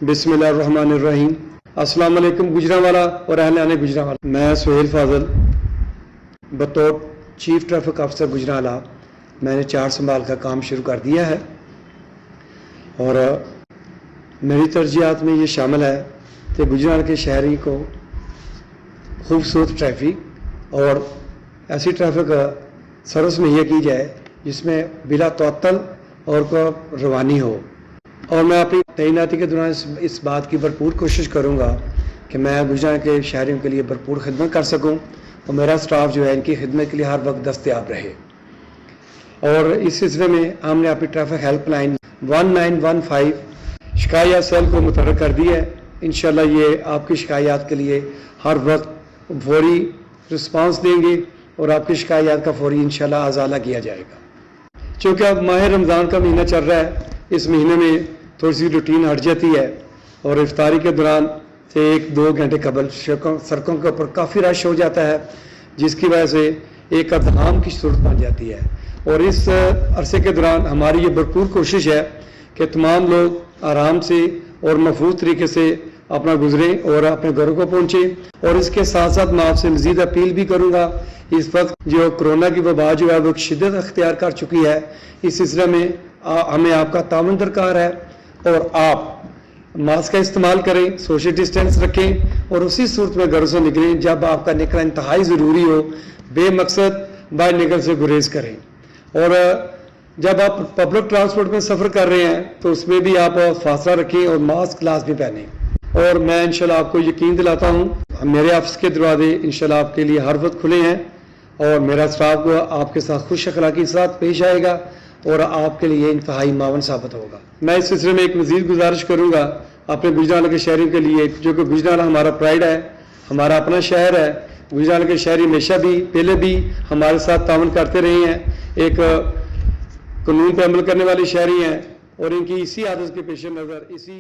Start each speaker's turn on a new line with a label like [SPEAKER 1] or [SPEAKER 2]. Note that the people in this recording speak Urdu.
[SPEAKER 1] بسم اللہ الرحمن الرحیم۔ السلام علیکم گجرانوالا اور اہل گجرانوالا۔ میں سہیل فاضل بطور چیف ٹریفک آفیسر گجرانوالا میں نے 4 سنبھال کا کام شروع کر دیا ہے، اور میری ترجیحات میں یہ شامل ہے کہ گجرانوالا کے شہری کو خوبصورت ٹریفک اور ایسی ٹریفک سروس مہیا کی جائے جس میں بلا تعطل اور کو روانی ہو، اور میں اپنی تعیناتی کے دوران اس بات کی بھرپور کوشش کروں گا کہ میں گجرانوالا کے شہریوں کے لیے بھرپور خدمت کر سکوں، اور میرا سٹاف جو ہے ان کی خدمت کے لیے ہر وقت دستیاب رہے۔ اور اس سلسلے میں ہم نے اپنی ٹریفک ہیلپ لائن 1915 شکایات سیل کو متحرک کر دی ہے۔ انشاءاللہ یہ آپ کی شکایات کے لیے ہر وقت فوری رسپانس دیں گے اور آپ کی شکایات کا فوری انشاءاللہ ازالہ کیا جائے گا۔ چونکہ اب ماہ رمضان کا مہینہ چل رہا ہے، اس مہینے میں تھوڑی سی روٹین ہٹ جاتی ہے، اور افطاری کے دوران سے 1-2 گھنٹے قبل سڑکوں کے اوپر کافی رش ہو جاتا ہے، جس کی وجہ سے ایک ازدحام کی صورت بن جاتی ہے۔ اور اس عرصے کے دوران ہماری یہ بھرپور کوشش ہے کہ تمام لوگ آرام سے اور محفوظ طریقے سے اپنا گزریں اور اپنے گھروں کو پہنچیں۔ اور اس کے ساتھ ساتھ میں آپ سے مزید اپیل بھی کروں گا، اس وقت جو کرونا کی وبا جو ہے وہ شدت اختیار کر چکی ہے، اس سلسلے میں ہمیں آپ کا تعاون درکار ہے، اور آپ ماسک کا استعمال کریں، سوشل ڈسٹینس رکھیں، اور اسی صورت میں گھروں سے نکلیں جب آپ کا نکلنا انتہائی ضروری ہو، بے مقصد باہر نکل سے گریز کریں۔ اور جب آپ پبلک ٹرانسپورٹ میں سفر کر رہے ہیں تو اس میں بھی آپ فاصلہ رکھیں اور ماسک لازمی پہنیں۔ اور میں انشاءاللہ آپ کو یقین دلاتا ہوں میرے آفس کے دروازے انشاءاللہ آپ کے لیے ہر وقت کھلے ہیں، اور میرا سٹاف کو آپ کے ساتھ خوش اخلاقی کے ساتھ پیش آئے گا اور آپ کے لیے انتہائی معاون ثابت ہوگا۔ میں اس سلسلے میں ایک مزید گزارش کروں گا اپنے گجرانوالا کے شہریوں کے لیے، جو کہ گجرانوالا ہمارا پرائڈ ہے، ہمارا اپنا شہر ہے۔ گجرانوالا کے شہری ہمیشہ بھی پہلے بھی ہمارے ساتھ تعاون کرتے رہے ہیں، ایک قانون پہ عمل کرنے والے شہری ہیں، اور ان کی اسی عادت کے پیش نظر اسی